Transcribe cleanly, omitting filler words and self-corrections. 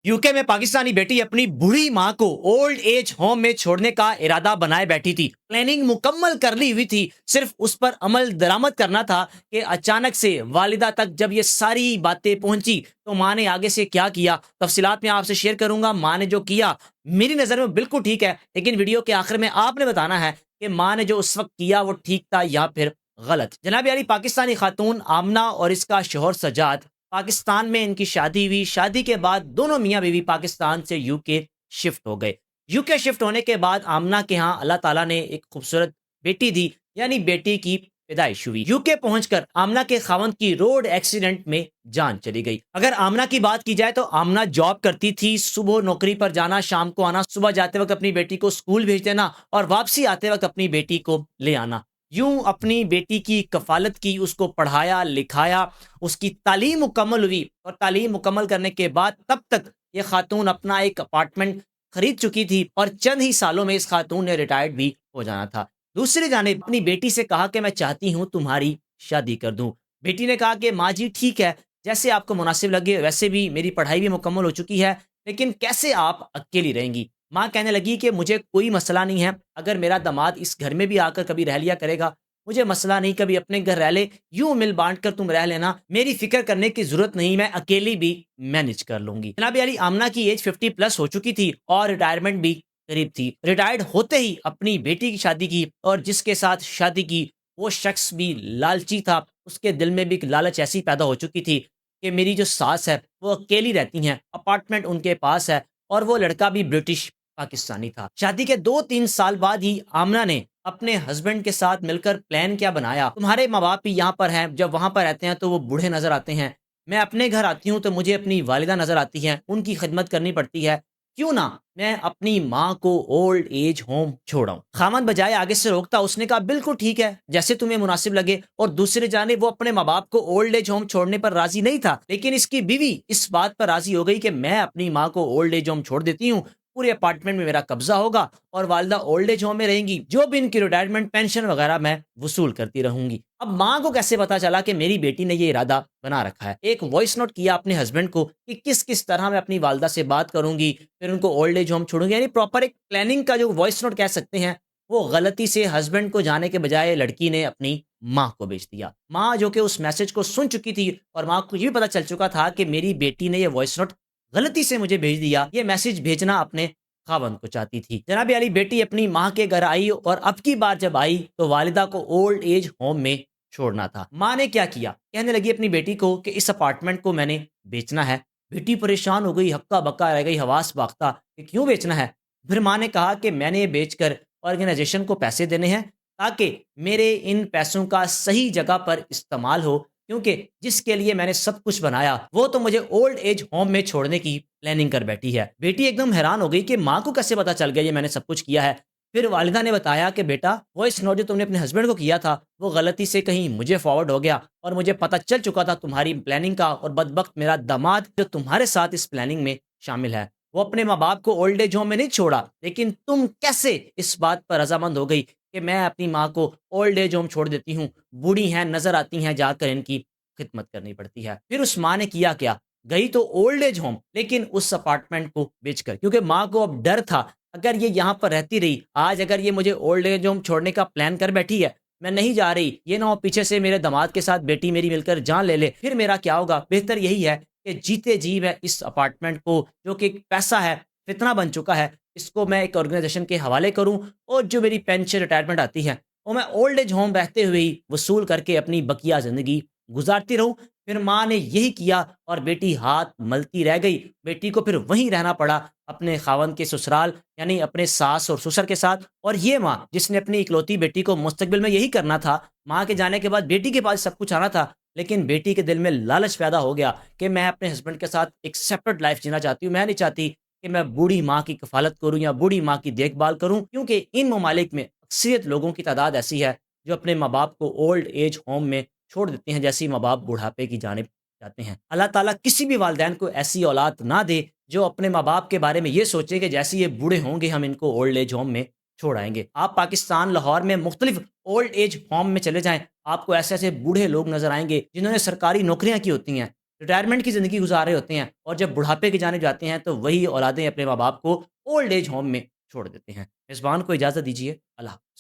UK में पाकिस्तानी बेटी अपनी बूढ़ी मां को ओल्ड एज होम में छोड़ने का इरादा बनाए बैठी थी। प्लानिंग मुकम्मल कर ली हुई थी, सिर्फ उस पर अमल दरामद करना था कि अचानक से वालिदा तक जब ये सारी बातें पहुंची तो माँ ने आगे से क्या किया, तफसीलात मैं आपसे शेयर करूंगा। माँ ने जो किया मेरी नज़र में बिल्कुल ठीक है, लेकिन वीडियो के आखिर में आपने बताना है कि माँ ने जो उस वक्त किया वो ठीक था या फिर गलत। जनाब अली, पाकिस्तानी खातून आमना और इसका शोहर सजाद पाकिस्तान में इनकी शादी हुई। शादी के बाद दोनों मियाँ बीवी पाकिस्तान से यूके शिफ्ट हो गए। यूके शिफ्ट होने के बाद आमना के यहाँ अल्लाह ताला ने एक खूबसूरत बेटी दी, यानी बेटी की पैदाइश हुई। यूके पहुंचकर आमना के खावंद की रोड एक्सीडेंट में जान चली गई। अगर आमना की बात की जाए तो आमना जॉब करती थी, सुबह नौकरी पर जाना, शाम को आना, सुबह जाते वक्त अपनी बेटी को स्कूल भेज देना और वापसी आते वक्त अपनी बेटी को ले आना। यूं अपनी बेटी की कफालत की, उसको पढ़ाया लिखाया, उसकी तालीम मुकम्मल हुई और तालीम मुकम्मल करने के बाद तब तक ये खातून अपना एक अपार्टमेंट खरीद चुकी थी और चंद ही सालों में इस खातून ने रिटायर्ड भी हो जाना था। दूसरी जानिब अपनी बेटी से कहा कि मैं चाहती हूँ तुम्हारी शादी कर दूँ। बेटी ने कहा कि माँ जी ठीक है, जैसे आपको मुनासिब लगे, वैसे भी मेरी पढ़ाई भी मुकम्मल हो चुकी है, लेकिन कैसे आप अकेली रहेंगी। माँ कहने लगी कि मुझे कोई मसला नहीं है, अगर मेरा दामाद इस घर में भी आकर कभी रह लिया करेगा, मुझे मसला नहीं, कभी अपने घर रह ले, यूं मिल बांट कर तुम रह लेना, मेरी फिक्र करने की जरूरत नहीं, मैं अकेली भी मैनेज कर लूंगी। जनाब अली, आमना की एज 50+ हो चुकी थी और रिटायरमेंट भी करीब थी। रिटायर्ड होते ही अपनी बेटी की शादी की और जिसके साथ शादी की वो शख्स भी लालची था। उसके दिल में भी एक लालच ऐसी पैदा हो चुकी थी कि मेरी जो सास है वो अकेली रहती हैं, अपार्टमेंट उनके पास है और वो लड़का भी ब्रिटिश पाकिस्तानी था। शादी के 2-3 साल बाद ही आमना ने अपने हस्बैंड के साथ मिलकर प्लान क्या बनाया, तुम्हारे माँ बाप भी यहाँ पर हैं, जब वहाँ पर रहते हैं तो वो बूढ़े नजर आते हैं, मैं अपने घर आती हूँ तो मुझे अपनी वालिदा नजर आती हैं, उनकी खिदमत करनी पड़ती है, क्यों ना मैं अपनी माँ को ओल्ड एज होम छोड़ाऊं। खामन बजाय आगे से रोकता उसने कहा बिल्कुल ठीक है, जैसे तुम्हें मुनासिब लगे। और दूसरे जाने वो अपने माँ बाप को ओल्ड एज होम छोड़ने पर राजी नहीं था, लेकिन इसकी बीवी इस बात पर राजी हो गई कि मैं अपनी माँ को ओल्ड एज होम छोड़ देती हूँ, पूरे अपार्टमेंट में मेरा कब्जा होगा और वालदा ओल्ड एज होम में रहेंगी, जो भी इनकी रिटायरमेंट पेंशन वगैरह मैं वसूल करती रहूंगी। अब माँ को कैसे पता चला कि मेरी बेटी ने ये इरादा बना रखा है? एक वॉइस नोट किया अपने हस्बैंड को कि किस किस तरह मैं अपनी वालदा से बात करूंगी, फिर उनको ओल्ड एज होम छोड़ूंगी, यानी प्रॉपर एक प्लानिंग का जो वॉइस नोट कह सकते हैं, वो गलती से हस्बैंड को जाने के बजाय लड़की ने अपनी माँ को भेज दिया। माँ जो कि उस मैसेज को सुन चुकी थी और माँ को ये भी पता चल चुका था कि मेरी बेटी ने ये वॉइस नोट गलती से मुझे भेज दिया, ये मैसेज भेजना अपने खावंद को चाहती थी। जनाब अली, बेटी अपनी माँ के घर आई और अब की बार जब आई तो वालिदा को ओल्ड एज होम में छोड़ना था। माँ ने क्या किया, कहने लगी अपनी बेटी को कि इस अपार्टमेंट को मैंने बेचना है। बेटी परेशान हो गई, हक्का बक्का रह गई, हवास बाख्ता कि क्यों बेचना है। फिर माँ ने कहा कि मैंने ये बेचकर ऑर्गेनाइजेशन को पैसे देने हैं ताकि मेरे इन पैसों का सही जगह पर इस्तेमाल हो, क्योंकि जिसके लिए मैंने सब कुछ बनाया वो तो मुझे ओल्ड एज होम में छोड़ने की प्लानिंग कर बैठी है। बेटी एकदम हैरान हो गई कि माँ को कैसे पता चल गया ये मैंने सब कुछ किया है। फिर वालिदा ने बताया कि बेटा, वॉइस नोट जो तुमने अपने हस्बैंड को किया था वो गलती से कहीं मुझे फॉरवर्ड हो गया और मुझे पता चल चुका था तुम्हारी प्लानिंग का, और बदबख्त मेरा दामाद जो तुम्हारे साथ इस प्लानिंग में शामिल है वो अपने माँ बाप को ओल्ड एज होम में नहीं छोड़ा, लेकिन तुम कैसे इस बात पर रजामंद हो गई कि मैं अपनी माँ को ओल्ड एज होम छोड़ देती हूँ, बूढ़ी हैं, नजर आती हैं, जाकर इनकी खिदमत करनी पड़ती है। फिर उस माँ ने किया क्या, गई तो ओल्ड एज होम, लेकिन उस अपार्टमेंट को बेचकर, क्योंकि माँ को अब डर था अगर ये यहाँ पर रहती रही, आज अगर ये मुझे ओल्ड एज होम छोड़ने का प्लान कर बैठी है, मैं नहीं जा रही, ये ना हो पीछे से मेरे दामाद के साथ बेटी मेरी मिलकर जान ले ले, फिर मेरा क्या होगा। बेहतर यही है कि जीते जी मैं इस अपार्टमेंट को, जो कि एक पैसा है, फितना बन चुका है, इसको मैं एक ऑर्गेनाइजेशन के हवाले करूं और जो मेरी पेंशन रिटायरमेंट आती है वो मैं ओल्ड एज होम रहते हुए ही वसूल करके अपनी बकिया ज़िंदगी गुजारती रहूं। फिर माँ ने यही किया और बेटी हाथ मलती रह गई। बेटी को फिर वहीं रहना पड़ा अपने खावंद के ससुराल, यानी अपने सास और ससुर के साथ। और ये माँ जिसने अपनी इकलौती बेटी को मुस्तकबिल में यही करना था, माँ के जाने के बाद बेटी के पास सब कुछ आना था, लेकिन बेटी के दिल में लालच पैदा हो गया कि मैं अपने हस्बैंड के साथ एक सेपरेट लाइफ जीना चाहती हूँ, मैं नहीं चाहती कि मैं बूढ़ी माँ की कफालत करूँ या बूढ़ी माँ की देखभाल करूँ, क्योंकि इन ममालिक में अक्सरियत लोगों की तादाद ऐसी है जो अपने माँ बाप को ओल्ड एज होम में छोड़ देते हैं, जैसे ही माँ बाप बुढ़ापे की जानिब जाते हैं। अल्लाह ताला किसी भी वालिदैन को ऐसी औलाद ना दे जो अपने माँ बाप के बारे में ये सोचे कि जैसे ये बूढ़े होंगे हम इनको ओल्ड एज होम में छोड़ आएंगे। आप पाकिस्तान लाहौर में मुख्तलिफ ओल्ड एज होम में चले जाएं, आपको ऐसे ऐसे बूढ़े लोग नजर आएंगे जिन्होंने सरकारी नौकरियां की होती हैं, ریٹائرمنٹ کی زندگی گزار رہے ہوتے ہیں اور جب بڑھاپے کی جانب جاتے ہیں تو وہی اولادیں اپنے ماں باپ کو اولڈ ایج ہوم میں چھوڑ دیتے ہیں۔ میزبان کو اجازت دیجیے، اللہ حافظ۔